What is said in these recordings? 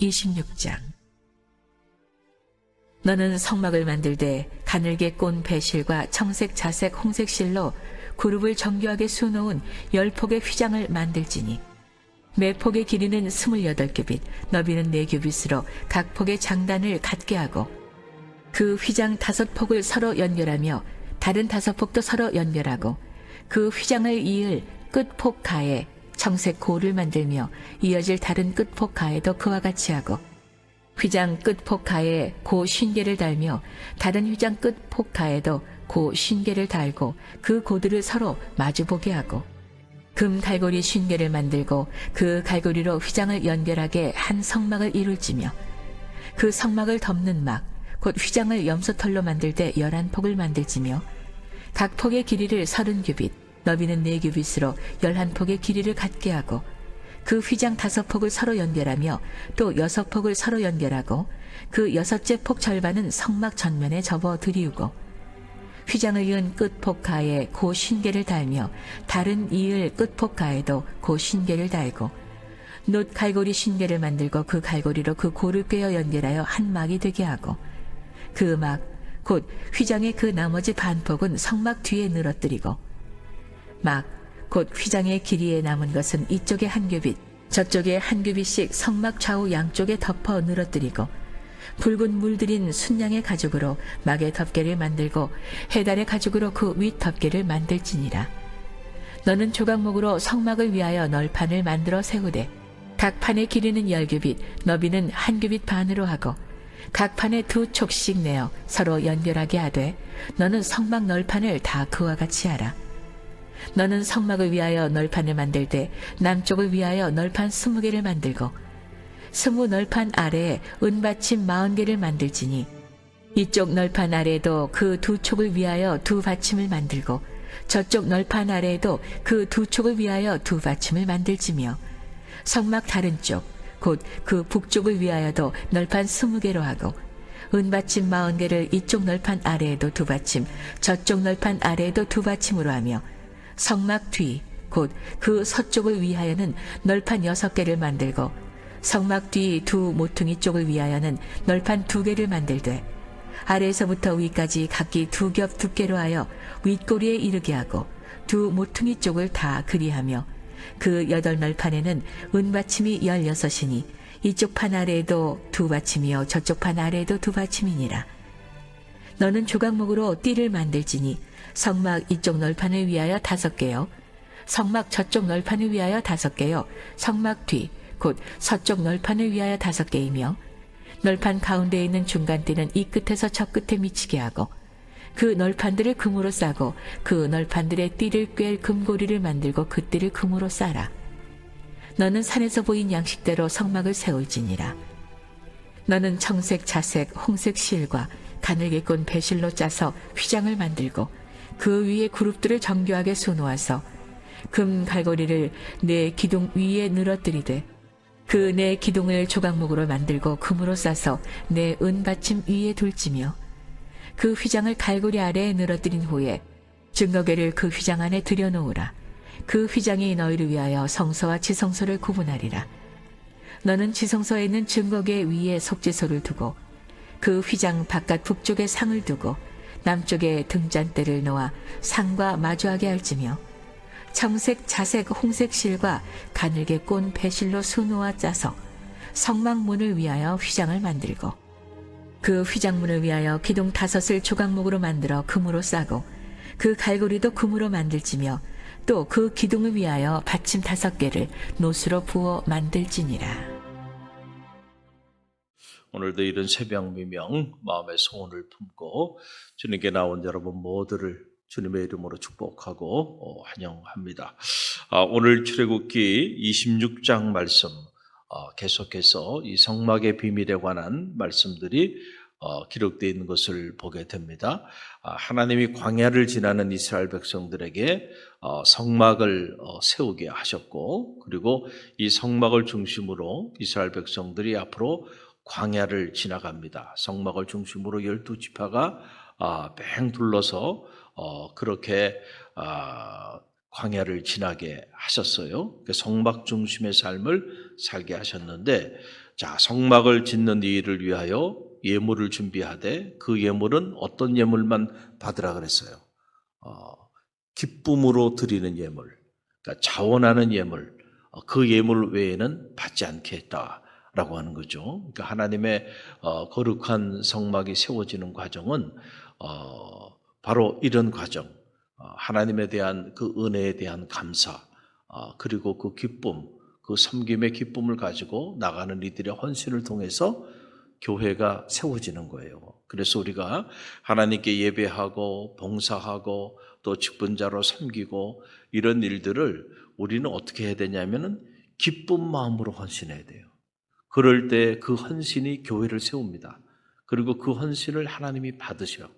26장. 너는 성막을 만들되 가늘게 꼰 배실과 청색, 자색, 홍색 실로 그룹을 정교하게 수놓은 10폭의 휘장을 만들지니 매 폭의 길이는 28규빗, 너비는 4규빗으로 각 폭의 장단을 같게 하고 그 휘장 5폭을 서로 연결하며 다른 5폭도 서로 연결하고 그 휘장을 이을 끝폭 가에 청색 고를 만들며 이어질 다른 끝폭 가에도 그와 같이 하고 휘장 끝폭 가에 고 신계를 달며 다른 휘장 끝폭 가에도 고 신계를 달고 그 고들을 서로 마주보게 하고 금 갈고리 신계를 만들고 그 갈고리로 휘장을 연결하게 한 성막을 이룰지며 그 성막을 덮는 막 곧 휘장을 염소털로 만들 때 11폭을 만들지며 각 폭의 길이를 30규빗 너비는 4규빗으로 11폭의 길이를 갖게 하고 그 휘장 5폭을 서로 연결하며 또 6폭을 서로 연결하고 그 6째 폭 절반은 성막 전면에 접어 들이우고 휘장을 이은 끝폭 가에 고 신계를 달며 다른 이을 끝폭 가에도 고 신계를 달고 놋 갈고리 신계를 만들고 그 갈고리로 그 고를 꿰어 연결하여 한 막이 되게 하고 그 막 곧 휘장의 그 나머지 반폭은 성막 뒤에 늘어뜨리고 막 곧 휘장의 길이에 남은 것은 이쪽에 1규빗 저쪽에 1규빗씩 성막 좌우 양쪽에 덮어 늘어뜨리고 붉은 물들인 순양의 가죽으로 막의 덮개를 만들고 해달의 가죽으로 그 윗 덮개를 만들지니라. 너는 조각목으로 성막을 위하여 널판을 만들어 세우되 각 판의 길이는 10규빗 너비는 1규빗 반으로 하고 각 판에 2촉씩 내어 서로 연결하게 하되 너는 성막 널판을 다 그와 같이 하라. 너는 성막을 위하여 널판을 만들 때 남쪽을 위하여 널판 20개를 만들고 20 널판 아래에 은받침 40개를 만들지니 이쪽 널판 아래에도 그 2촉을 위하여 2받침을 만들고 저쪽 널판 아래에도 그 2촉을 위하여 2받침을 만들지며 성막 다른 쪽 곧 그 북쪽을 위하여도 널판 20개로 하고 은받침 40개를 이쪽 널판 아래에도 2받침 저쪽 널판 아래에도 2받침으로 하며 성막 뒤 곧 그 서쪽을 위하여는 널판 6개를 만들고 성막 뒤 2 모퉁이 쪽을 위하여는 널판 2개를 만들되 아래에서부터 위까지 각기 2겹 두께로 하여 윗꼬리에 이르게 하고 2 모퉁이 쪽을 다 그리하며 그 8널판에는 은받침이 16이니 이쪽 판 아래에도 2받침이요 저쪽 판 아래에도 2받침이니라. 너는 조각목으로 띠를 만들지니 성막 이쪽 널판을 위하여 5개요 성막 저쪽 널판을 위하여 5개요 성막 뒤 곧 서쪽 널판을 위하여 5개이며 널판 가운데에 있는 중간띠는 이 끝에서 저 끝에 미치게 하고 그 널판들을 금으로 싸고 그 널판들의 띠를 꿰 금고리를 만들고 그 띠를 금으로 싸라. 너는 산에서 보인 양식대로 성막을 세울지니라. 너는 청색, 자색, 홍색 실과 가늘게 꼰 배실로 짜서 휘장을 만들고 그 위에 그룹들을 정교하게 수놓아서 금 갈고리를 네 기둥 위에 늘어뜨리되 그 네 기둥을 조각목으로 만들고 금으로 싸서 네 은받침 위에 둘지며 그 휘장을 갈고리 아래에 늘어뜨린 후에 증거궤를 그 휘장 안에 들여놓으라. 그 휘장이 너희를 위하여 성소와 지성소를 구분하리라. 너는 지성소에 있는 증거궤 위에 속죄소를 두고 그 휘장 바깥 북쪽에 상을 두고 남쪽에 등잔대를 놓아 상과 마주하게 할지며 청색, 자색, 홍색 실과 가늘게 꼰 배실로 수놓아 짜서 성막문을 위하여 휘장을 만들고 그 휘장문을 위하여 기둥 5을 조각목으로 만들어 금으로 싸고 그 갈고리도 금으로 만들지며 또 그 기둥을 위하여 받침 5개를 노수로 부어 만들지니라. 오늘도 이른 새벽 미명 마음의 소원을 품고 주님께 나온 여러분 모두를 주님의 이름으로 축복하고 환영합니다. 오늘 출애굽기 26장 말씀 계속해서 이 성막의 비밀에 관한 말씀들이 기록되어 있는 것을 보게 됩니다. 하나님이 광야를 지나는 이스라엘 백성들에게 성막을 세우게 하셨고 그리고 이 성막을 중심으로 이스라엘 백성들이 앞으로 광야를 지나갑니다. 성막을 중심으로 12지파가 뺑 둘러서 그렇게 광야를 지나게 하셨어요. 성막 중심의 삶을 살게 하셨는데 자, 성막을 짓는 이 일을 위하여 예물을 준비하되 그 예물은 어떤 예물만 받으라 그랬어요. 기쁨으로 드리는 예물, 그러니까 자원하는 예물, 그 예물 외에는 받지 않겠다라고 하는 거죠. 그러니까 하나님의 거룩한 성막이 세워지는 과정은 바로 이런 과정, 하나님에 대한 그 은혜에 대한 감사, 그리고 그 기쁨, 그 섬김의 기쁨을 가지고 나가는 이들의 헌신을 통해서 교회가 세워지는 거예요. 그래서 우리가 하나님께 예배하고 봉사하고 또 직분자로 섬기고 이런 일들을 우리는 어떻게 해야 되냐면은 기쁜 마음으로 헌신해야 돼요. 그럴 때 그 헌신이 교회를 세웁니다. 그리고 그 헌신을 하나님이 받으셔.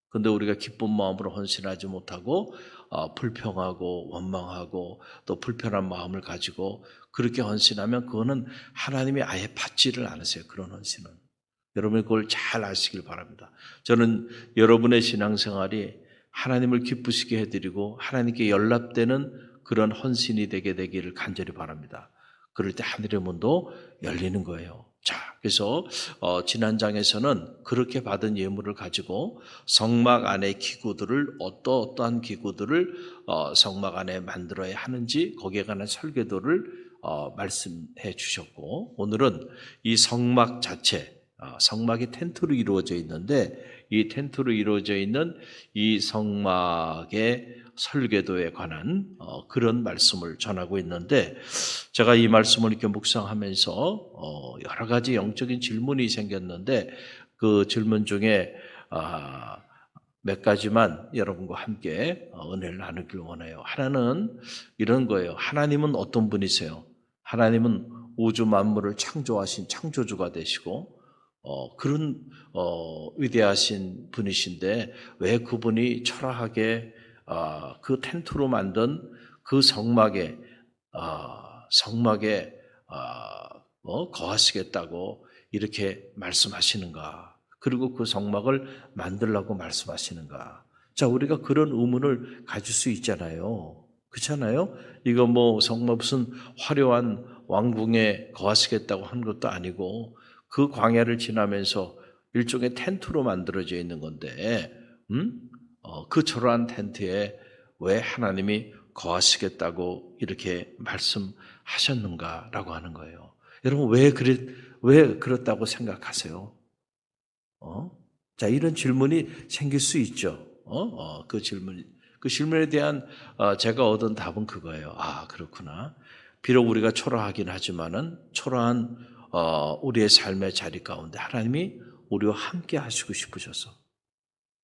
근데 우리가 기쁜 마음으로 헌신하지 못하고 불평하고 원망하고 또 불편한 마음을 가지고 그렇게 헌신하면 그거는 하나님이 아예 받지를 않으세요. 그런 헌신은. 여러분이 그걸 잘 아시길 바랍니다. 저는 여러분의 신앙생활이 하나님을 기쁘시게 해드리고 하나님께 연락되는 그런 헌신이 되게 되기를 간절히 바랍니다. 그럴 때 하늘의 문도 열리는 거예요. 자, 그래서 지난 장에서는 그렇게 받은 예물을 가지고 성막 안의 기구들을 어떠한 기구들을 성막 안에 만들어야 하는지 거기에 관한 설계도를 말씀해 주셨고, 오늘은 이 성막 자체, 성막이 텐트로 이루어져 있는데 이 텐트로 이루어져 있는 이 성막의 설계도에 관한 그런 말씀을 전하고 있는데, 제가 이 말씀을 이렇게 묵상하면서 여러 가지 영적인 질문이 생겼는데 그 질문 중에 몇 가지만 여러분과 함께 은혜를 나누길 원해요. 하나는 이런 거예요. 하나님은 어떤 분이세요? 하나님은 우주 만물을 창조하신 창조주가 되시고 그런 위대하신 분이신데 왜 그분이 초라하게 그 텐트로 만든 그 성막에 거하시겠다고 이렇게 말씀하시는가? 그리고 그 성막을 만들라고 말씀하시는가? 자, 우리가 그런 의문을 가질 수 있잖아요. 그렇잖아요? 이거 뭐 성막 무슨 화려한 왕궁에 거하시겠다고 한 것도 아니고 그 광야를 지나면서 일종의 텐트로 만들어져 있는 건데, 그 초라한 텐트에 왜 하나님이 거하시겠다고 이렇게 말씀하셨는가라고 하는 거예요. 여러분 왜 그렇다고 생각하세요? 자, 이런 질문이 생길 수 있죠. 그 질문에 대한 제가 얻은 답은 그거예요. 아, 그렇구나. 비록 우리가 초라하긴 하지만은 초라한 우리의 삶의 자리 가운데 하나님이 우리와 함께 하시고 싶으셔서,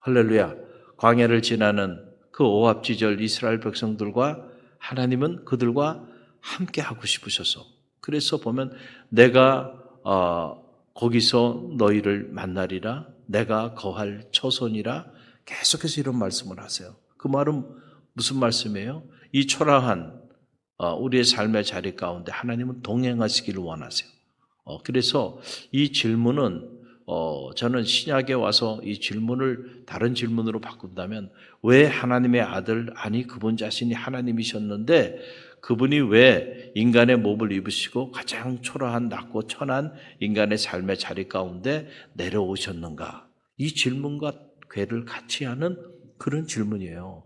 할렐루야. 광야를 지나는 그 오합지절 이스라엘 백성들과 하나님은 그들과 함께 하고 싶으셔서, 그래서 보면 내가 거기서 너희를 만나리라, 내가 거할 처소니라, 계속해서 이런 말씀을 하세요. 그 말은 무슨 말씀이에요? 이 초라한 우리의 삶의 자리 가운데 하나님은 동행하시기를 원하세요. 그래서 이 질문은 저는 신약에 와서 이 질문을 다른 질문으로 바꾼다면 왜 하나님의 아들, 아니 그분 자신이 하나님이셨는데 그분이 왜 인간의 몸을 입으시고 가장 초라한 낮고 천한 인간의 삶의 자리 가운데 내려오셨는가? 이 질문과 괴를 같이 하는 그런 질문이에요.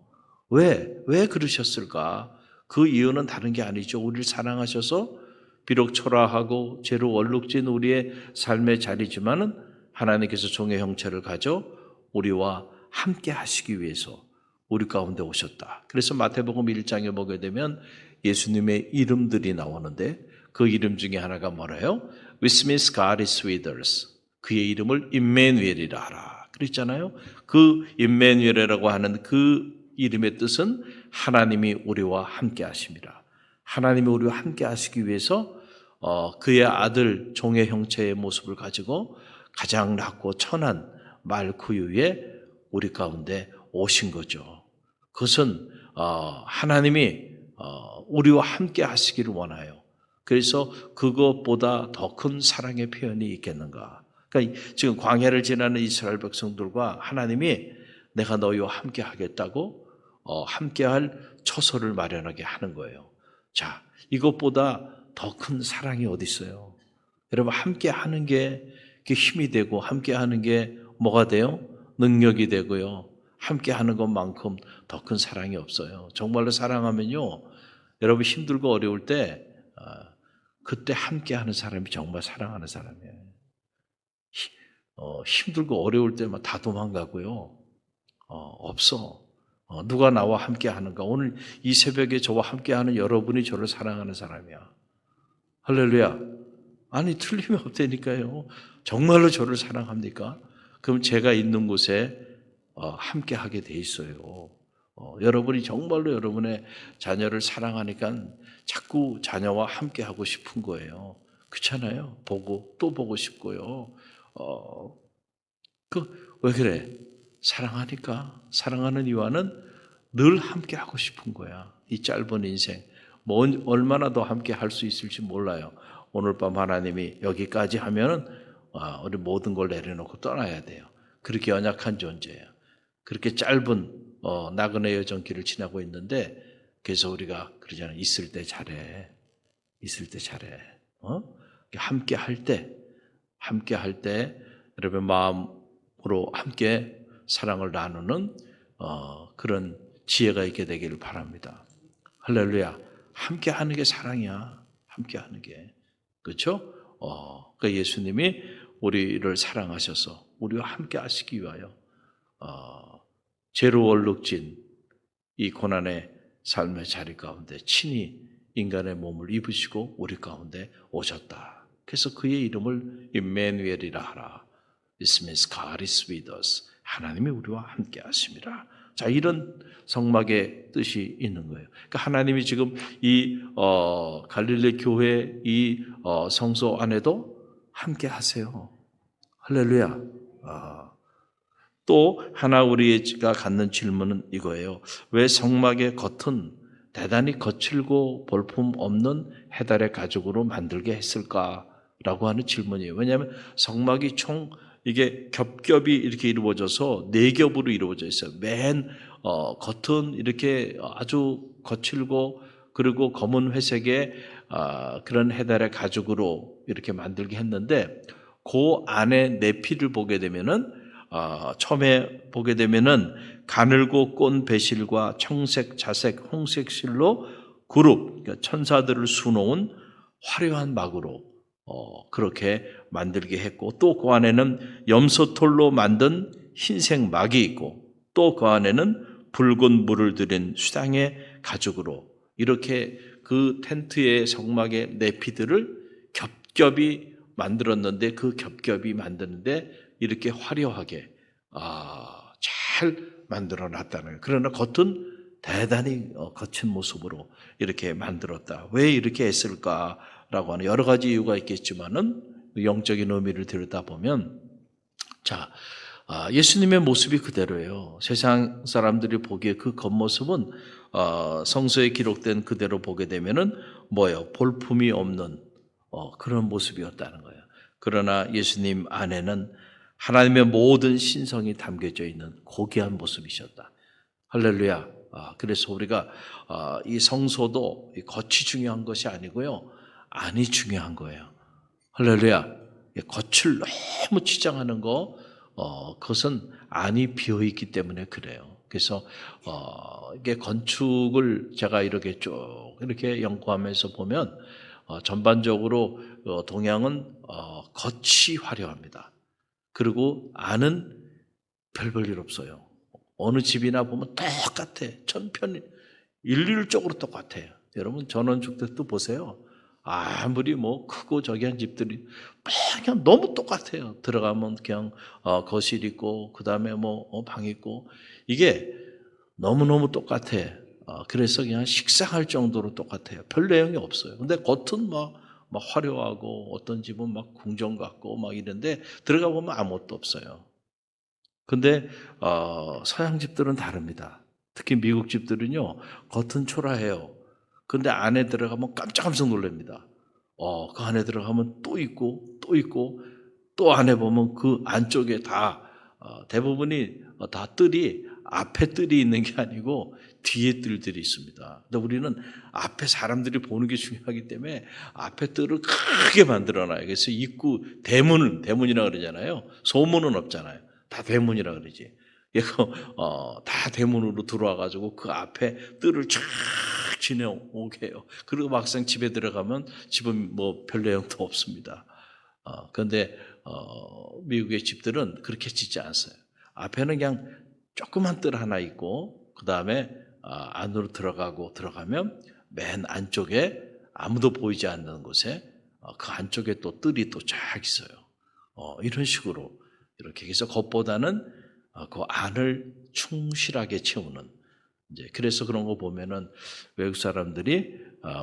왜 그러셨을까? 그 이유는 다른 게 아니죠. 우리를 사랑하셔서 비록 초라하고 죄로 얼룩진 우리의 삶의 자리지만은 하나님께서 종의 형체를 가져 우리와 함께 하시기 위해서 우리 가운데 오셨다. 그래서 마태복음 1장에 보게 되면 예수님의 이름들이 나오는데 그 이름 중에 하나가 뭐래요? Which means God is with us. 그의 이름을 임마누엘이라 하라. 그랬잖아요. 그 임마누엘이라고 하는 그 이름의 뜻은 하나님이 우리와 함께 하십니다. 하나님이 우리와 함께 하시기 위해서 그의 아들 종의 형체의 모습을 가지고 가장 낮고 천한 말구유에 우리 가운데 오신 거죠. 그것은 하나님이 우리와 함께 하시기를 원해요. 그래서 그것보다 더 큰 사랑의 표현이 있겠는가? 그러니까 지금 광야를 지나는 이스라엘 백성들과 하나님이 내가 너희와 함께 하겠다고 함께할 처소를 마련하게 하는 거예요. 자, 이것보다 더 큰 사랑이 어디 있어요? 여러분 함께 하는 게 힘이 되고 함께 하는 게 뭐가 돼요? 능력이 되고요. 함께 하는 것만큼 더 큰 사랑이 없어요. 정말로 사랑하면요. 여러분 힘들고 어려울 때 그때 함께 하는 사람이 정말 사랑하는 사람이에요. 힘들고 어려울 때만 다 도망가고요. 없어. 누가 나와 함께 하는가? 오늘 이 새벽에 저와 함께 하는 여러분이 저를 사랑하는 사람이야. 할렐루야. 아니 틀림이 없다니까요. 정말로 저를 사랑합니까? 그럼 제가 있는 곳에 함께 하게 돼 있어요. 여러분이 정말로 여러분의 자녀를 사랑하니까 자꾸 자녀와 함께 하고 싶은 거예요. 그렇잖아요. 보고 또 보고 싶고요. 왜 그래? 사랑하니까. 사랑하는 이유는 늘 함께 하고 싶은 거야. 이 짧은 인생. 뭐 얼마나 더 함께 할 수 있을지 몰라요. 오늘 밤 하나님이 여기까지 하면은 우리 모든 걸 내려놓고 떠나야 돼요. 그렇게 연약한 존재예요. 그렇게 짧은 나그네 여정길을 지나고 있는데 그래서 우리가 그러잖아요. 있을 때 잘해. 있을 때 잘해. 함께 할 때 여러분 마음으로 함께 사랑을 나누는 그런 지혜가 있게 되기를 바랍니다. 할렐루야. 함께 하는 게 사랑이야. 함께 하는 게. 그렇죠? 그러니까 예수님이 우리를 사랑하셔서 우리와 함께 하시기 위하여 죄로 얼룩진 이 고난의 삶의 자리 가운데 친히 인간의 몸을 입으시고 우리 가운데 오셨다. 그래서 그의 이름을 임마누엘이라 하라. This means God is with us. 하나님이 우리와 함께 하십니다. 자, 이런 성막의 뜻이 있는 거예요. 그러니까 하나님이 지금 이 갈릴리 교회 이 성소 안에도 함께 하세요. 할렐루야. 또 하나 우리가 갖는 질문은 이거예요. 왜 성막의 겉은 대단히 거칠고 볼품 없는 해달의 가죽으로 만들게 했을까라고 하는 질문이에요. 왜냐하면 성막이 총 이게 겹겹이 이렇게 이루어져서 4겹으로 이루어져 있어요. 맨 겉은 이렇게 아주 거칠고 그리고 검은 회색의 그런 해달의 가죽으로 이렇게 만들게 했는데 그 안에 내피를 보게 되면은 처음에 보게 되면은 가늘고 꼰 배실과 청색, 자색, 홍색 실로 그룹 그러니까 천사들을 수놓은 화려한 막으로 그렇게 만들게 했고 또 그 안에는 염소털로 만든 흰색 막이 있고 또 그 안에는 붉은 물을 들인 수당의 가죽으로 이렇게 그 텐트의 성막의 내피들을 겹겹이 만들었는데 그 겹겹이 만드는데 이렇게 화려하게 잘 만들어 놨다는 거예요. 그러나 겉은 대단히 거친 모습으로 이렇게 만들었다. 왜 이렇게 했을까라고 하는 여러 가지 이유가 있겠지만은 영적인 의미를 들여다보면 자, 예수님의 모습이 그대로예요. 세상 사람들이 보기에 그 겉모습은 성서에 기록된 그대로 보게 되면은 뭐예요? 볼품이 없는 그런 모습이었다는 거예요. 그러나 예수님 안에는 하나님의 모든 신성이 담겨져 있는 고귀한 모습이셨다. 할렐루야. 그래서 우리가 이 성소도 겉이 중요한 것이 아니고요. 안이 중요한 거예요. 할렐루야. 겉을 너무 치장하는 거 그것은 안이 비어있기 때문에 그래요. 그래서 이게 건축을 제가 이렇게 쭉 이렇게 연구하면서 보면 전반적으로 동양은 겉이 화려합니다. 그리고 안은 별 볼 일 없어요. 어느 집이나 보면 똑같아. 일률적으로 똑같아요. 여러분 전원주택도 보세요. 아무리 뭐 크고 저기한 집들이 그냥 너무 똑같아요. 들어가면 그냥 거실 있고 그 다음에 뭐 방 있고 이게 너무너무 똑같아. 그래서 그냥 식상할 정도로 똑같아요. 별 내용이 없어요. 근데 겉은 막 화려하고 어떤 집은 막 궁전 같고 막 이런데 들어가 보면 아무것도 없어요. 근데 서양 집들은 다릅니다. 특히 미국 집들은요 겉은 초라해요. 근데 안에 들어가면 깜짝 놀랍니다. 그 안에 들어가면 또 있고 또 안에 보면 그 안쪽에 다 대부분이 다 뜰이 앞에 뜰이 있는 게 아니고 뒤에 뜰들이 있습니다. 근데 우리는 앞에 사람들이 보는 게 중요하기 때문에 앞에 뜰을 크게 만들어놔요. 그래서 입구 대문이라 그러잖아요. 소문은 없잖아요. 다 대문이라 그러지. 이거 다 대문으로 들어와가지고 그 앞에 뜰을 쫙 지내오게 해요. 그리고 막상 집에 들어가면 집은 뭐 별 내용도 없습니다. 그런데 미국의 집들은 그렇게 짓지 않았어요. 앞에는 그냥 조그만 뜰 하나 있고 그 다음에 안으로 들어가면 맨 안쪽에 아무도 보이지 않는 곳에 그 안쪽에 또 뜰이 또 쫙 있어요. 이런 식으로 이렇게 해서 겉보다는 그 안을 충실하게 채우는 이제 그래서 그런 거 보면은 외국 사람들이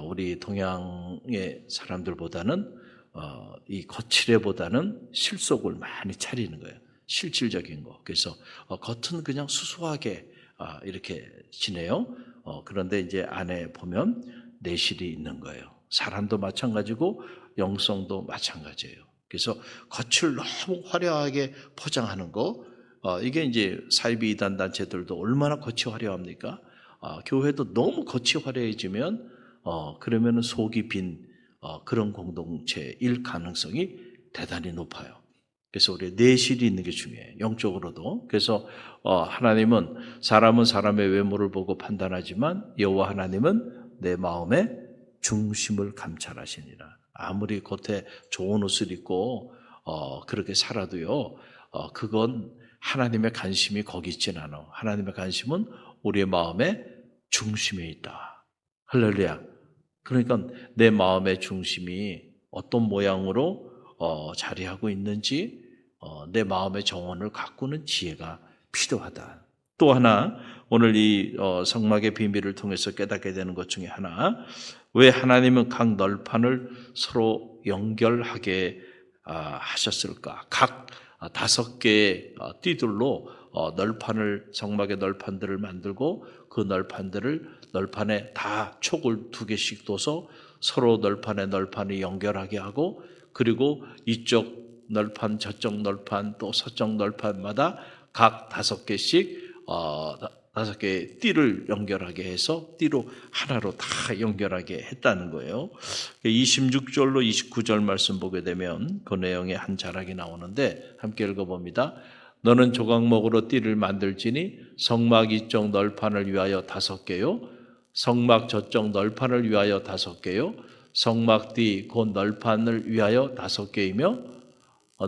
우리 동양의 사람들보다는 이 거칠애보다는 실속을 많이 차리는 거예요. 실질적인 거. 그래서 겉은 그냥 수수하게 이렇게 지내요. 그런데 이제 안에 보면 내실이 있는 거예요. 사람도 마찬가지고 영성도 마찬가지예요. 그래서 겉을 너무 화려하게 포장하는 거, 이게 이제 사이비 이단 단체들도 얼마나 겉이 화려합니까? 교회도 너무 겉이 화려해지면 그러면은 속이 빈 그런 공동체일 가능성이 대단히 높아요. 그래서 우리 내실이 있는 게 중요해요. 영적으로도. 그래서 하나님은 사람은 사람의 외모를 보고 판단하지만 여호와 하나님은 내 마음의 중심을 감찰하시니라. 아무리 겉에 좋은 옷을 입고 그렇게 살아도요. 그건 하나님의 관심이 거기 있지는 않아. 하나님의 관심은 우리의 마음의 중심에 있다. 할렐루야. 그러니까 내 마음의 중심이 어떤 모양으로 자리하고 있는지 내 마음의 정원을 가꾸는 지혜가 필요하다. 또 하나 오늘 이 성막의 비밀을 통해서 깨닫게 되는 것 중에 하나, 왜 하나님은 각 널판을 서로 연결하게 하셨을까? 각 5개의 띠들로 성막의 널판들을 만들고 그 널판에 다 촉을 2개씩 둬서 서로 널판이 연결하게 하고, 그리고 이쪽 널판, 저쪽 널판, 또 서쪽 널판마다 각 5개씩 5개의 띠를 연결하게 해서 띠로 하나로 다 연결하게 했다는 거예요. 26절로 29절 말씀 보게 되면 그 내용의 한 자락이 나오는데 함께 읽어봅니다. 너는 조각목으로 띠를 만들지니 성막 이쪽 널판을 위하여 5개요, 성막 저쪽 널판을 위하여 5개요, 성막 띠 곧 널판을 위하여 5개이며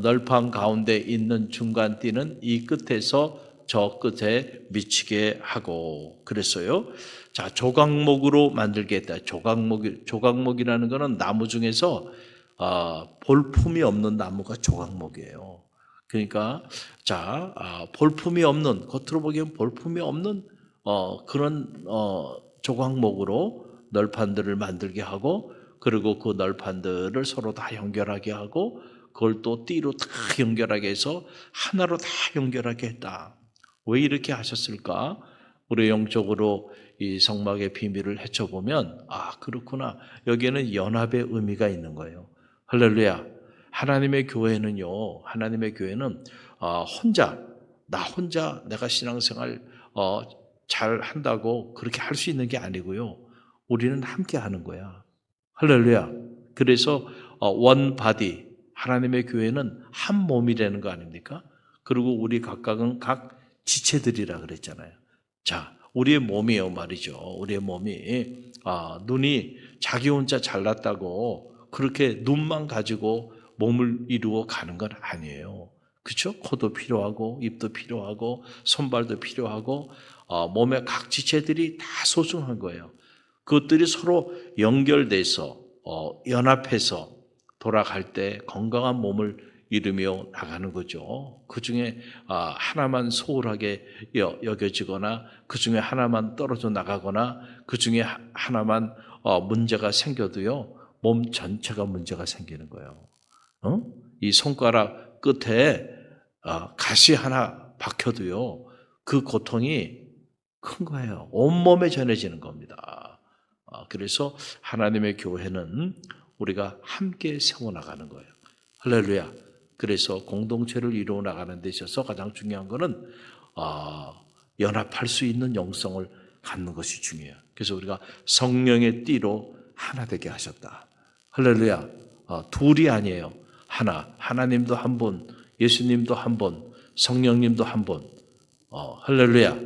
널판 가운데 있는 중간 띠는 이 끝에서 저 끝에 미치게 하고 그랬어요. 자, 조각목으로 만들겠다. 조각목이라는 것은 나무 중에서 볼품이 없는 나무가 조각목이에요. 그러니까 볼품이 없는, 겉으로 보기엔 볼품이 없는 그런 조각목으로 널판들을 만들게 하고, 그리고 그 널판들을 서로 다 연결하게 하고 그걸 또 띠로 다 연결하게 해서 하나로 다 연결하게 했다. 왜 이렇게 하셨을까? 우리 영적으로 이 성막의 비밀을 헤쳐보면 그렇구나. 여기에는 연합의 의미가 있는 거예요. 할렐루야. 하나님의 교회는 나 혼자 내가 신앙생활 잘 한다고 그렇게 할 수 있는 게 아니고요. 우리는 함께 하는 거야. 할렐루야. 그래서 원 바디, 하나님의 교회는 한 몸이라는 거 아닙니까? 그리고 우리 각각은 각 지체들이라 그랬잖아요. 자, 우리의 몸이에요 말이죠. 우리의 몸이 눈이 자기 혼자 잘났다고 그렇게 눈만 가지고 몸을 이루어 가는 건 아니에요. 그렇죠? 코도 필요하고 입도 필요하고 손발도 필요하고 몸의 각 지체들이 다 소중한 거예요. 그것들이 서로 연결돼서 연합해서 돌아갈 때 건강한 몸을 이루며 나가는 거죠. 그 중에 하나만 소홀하게 여겨지거나 그 중에 하나만 떨어져 나가거나 그 중에 하나만 문제가 생겨도요, 몸 전체가 문제가 생기는 거예요. 이 손가락 끝에 가시 하나 박혀도요, 그 고통이 큰 거예요. 온몸에 전해지는 겁니다. 그래서 하나님의 교회는 우리가 함께 세워나가는 거예요. 할렐루야. 그래서 공동체를 이루어 나가는 데 있어서 가장 중요한 것은 연합할 수 있는 영성을 갖는 것이 중요해요. 그래서 우리가 성령의 띠로 하나 되게 하셨다. 할렐루야. 둘이 아니에요. 하나. 하나님도 한 분, 예수님도 한 분, 성령님도 한 분. 할렐루야.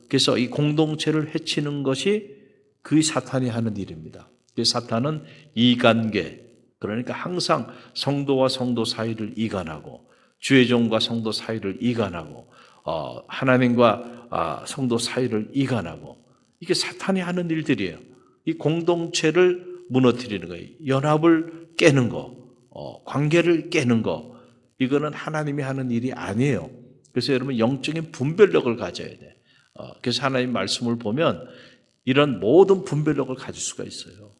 그래서 이 공동체를 해치는 것이 그 사탄이 하는 일입니다. 그 사탄은 이간계, 그러니까 항상 성도와 성도 사이를 이간하고 주의 종과 성도 사이를 이간하고 하나님과 성도 사이를 이간하고, 이게 사탄이 하는 일들이에요. 이 공동체를 무너뜨리는 거예요. 연합을 깨는 거, 관계를 깨는 거, 이거는 하나님이 하는 일이 아니에요. 그래서 여러분 영적인 분별력을 가져야 돼. 그래서 하나님 말씀을 보면 이런 모든 분별력을 가질 수가 있어요.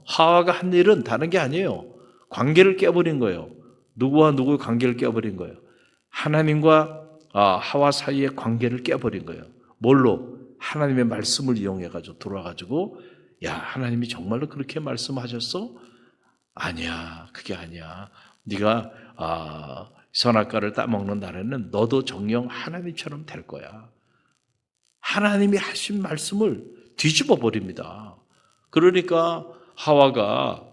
하와가 한 일은 다른 게 아니에요. 관계를 깨버린 거예요. 누구와 누구의 관계를 깨버린 거예요. 하나님과 하와 사이의 관계를 깨버린 거예요. 뭘로? 하나님의 말씀을 이용해가지고 들어와가지고, 야, 하나님이 정말로 그렇게 말씀하셨어? 아니야, 그게 아니야. 네가 선악과를 따먹는 날에는 너도 정녕 하나님처럼 될 거야. 하나님이 하신 말씀을 뒤집어 버립니다. 그러니까 하와가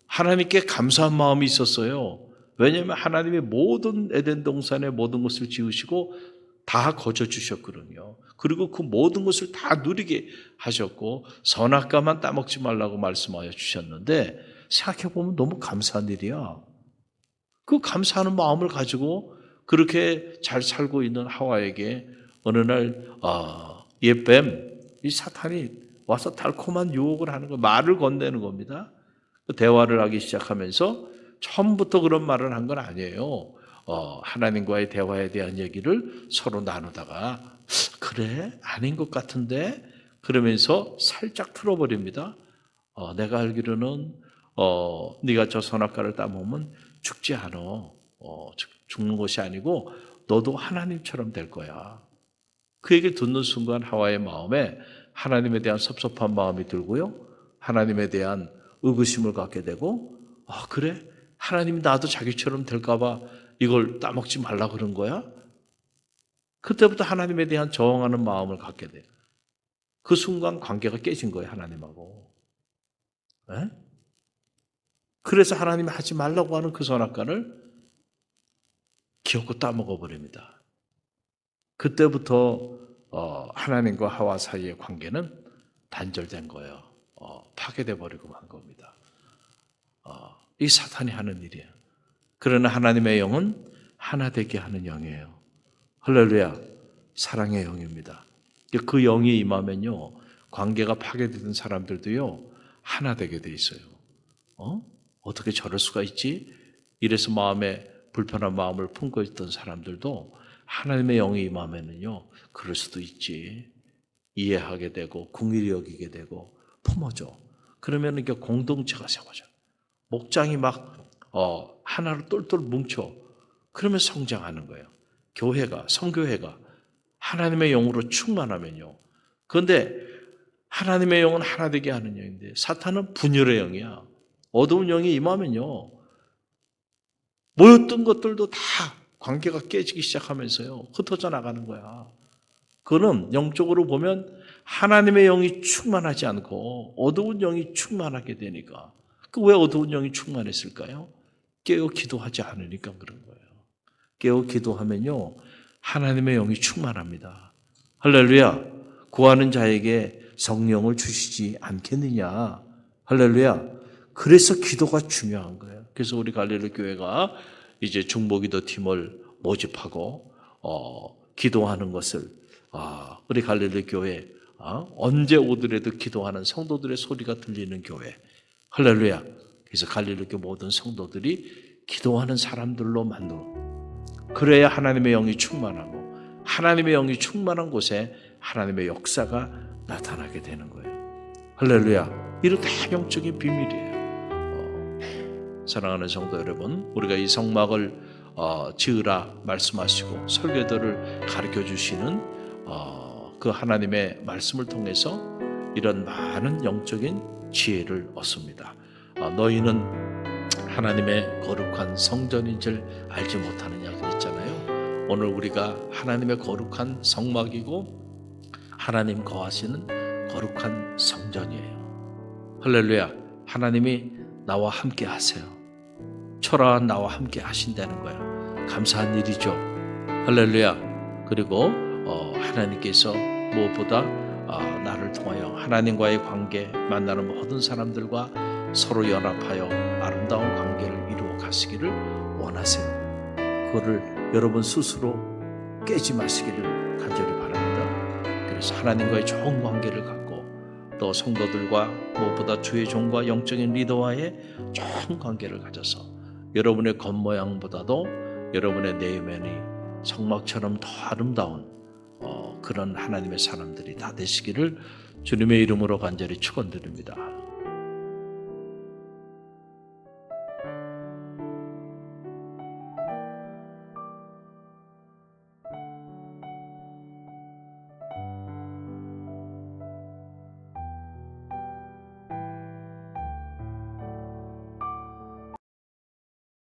하나님께 감사한 마음이 있었어요. 왜냐하면 하나님이 모든 에덴 동산의 모든 것을 지으시고 다 거저 주셨거든요. 그리고 그 모든 것을 다 누리게 하셨고 선악과만 따먹지 말라고 말씀하여 주셨는데, 생각해보면 너무 감사한 일이야. 그 감사하는 마음을 가지고 그렇게 잘 살고 있는 하와에게 어느 날 옛뱀, 이 사탄이 와서 달콤한 유혹을 하는 거, 말을 건네는 겁니다. 대화를 하기 시작하면서 처음부터 그런 말을 한 건 아니에요. 하나님과의 대화에 대한 얘기를 서로 나누다가 그래? 아닌 것 같은데? 그러면서 살짝 틀어버립니다. 내가 알기로는 네가 저 선악과를 따먹으면 죽지 않아. 죽는 것이 아니고 너도 하나님처럼 될 거야. 그 얘기를 듣는 순간 하와의 마음에 하나님에 대한 섭섭한 마음이 들고요, 하나님에 대한 의구심을 갖게 되고, 그래? 하나님이 나도 자기처럼 될까 봐 이걸 따먹지 말라 그런 거야? 그때부터 하나님에 대한 저항하는 마음을 갖게 돼요. 그 순간 관계가 깨진 거예요, 하나님하고. 네? 그래서 하나님이 하지 말라고 하는 그 선악과를 기어코 따먹어 버립니다. 그때부터 하나님과 하와 사이의 관계는 단절된 거예요. 파괴돼 버리고 만 겁니다. 이 사탄이 하는 일이에요. 그러나 하나님의 영은 하나 되게 하는 영이에요. 할렐루야. 사랑의 영입니다. 그 영이 임하면요, 관계가 파괴되던 사람들도요 하나 되게 돼 있어요. 어떻게 저럴 수가 있지? 이래서 마음에 불편한 마음을 품고 있던 사람들도 하나님의 영이 임하면은요 그럴 수도 있지, 이해하게 되고 긍휼히 여기게 되고 품어줘. 그러면 이게 공동체가 세워져. 목장이 막 하나로 똘똘 뭉쳐. 그러면 성장하는 거예요. 교회가, 성교회가 하나님의 영으로 충만하면요. 그런데 하나님의 영은 하나 되게 하는 영인데 사탄은 분열의 영이야. 어두운 영이 임하면요 모였던 것들도 다 관계가 깨지기 시작하면서요 흩어져 나가는 거야. 그거는 영적으로 보면 하나님의 영이 충만하지 않고 어두운 영이 충만하게 되니까. 왜 어두운 영이 충만했을까요? 깨어 기도하지 않으니까 그런 거예요. 깨어 기도하면요 하나님의 영이 충만합니다. 할렐루야. 구하는 자에게 성령을 주시지 않겠느냐. 할렐루야. 그래서 기도가 중요한 거예요. 그래서 우리 갈릴리 교회가 이제 중보기도 팀을 모집하고 기도하는 것을, 우리 갈릴리 교회 언제 오더라도 기도하는 성도들의 소리가 들리는 교회. 할렐루야. 그래서 갈릴리 교회 모든 성도들이 기도하는 사람들로 만들어. 그래야 하나님의 영이 충만하고 하나님의 영이 충만한 곳에 하나님의 역사가 나타나게 되는 거예요. 할렐루야. 이런 다 영적인 비밀이에요. 사랑하는 성도 여러분, 우리가 이 성막을 지으라 말씀하시고 설교들을 가르쳐 주시는 그 하나님의 말씀을 통해서 이런 많은 영적인 지혜를 얻습니다. 너희는 하나님의 거룩한 성전인 줄 알지 못하느냐 그랬잖아요. 오늘 우리가 하나님의 거룩한 성막이고 하나님 거하시는 거룩한 성전이에요. 할렐루야. 하나님이 나와 함께 하세요. 초라한 나와 함께 하신다는 거예요. 감사한 일이죠. 할렐루야. 그리고 하나님께서 무엇보다 나를 통하여 하나님과의 관계, 만나는 모든 사람들과 서로 연합하여 아름다운 관계를 이루어 가시기를 원하세요. 그거를 여러분 스스로 깨지 마시기를 간절히 바랍니다. 그래서 하나님과의 좋은 관계를 갖고 또 성도들과 무엇보다 주의 종과 영적인 리더와의 좋은 관계를 가져서 여러분의 겉모양보다도 여러분의 내면이 성막처럼 더 아름다운 그런 하나님의 사람들이 다 되시기를 주님의 이름으로 간절히 축원드립니다.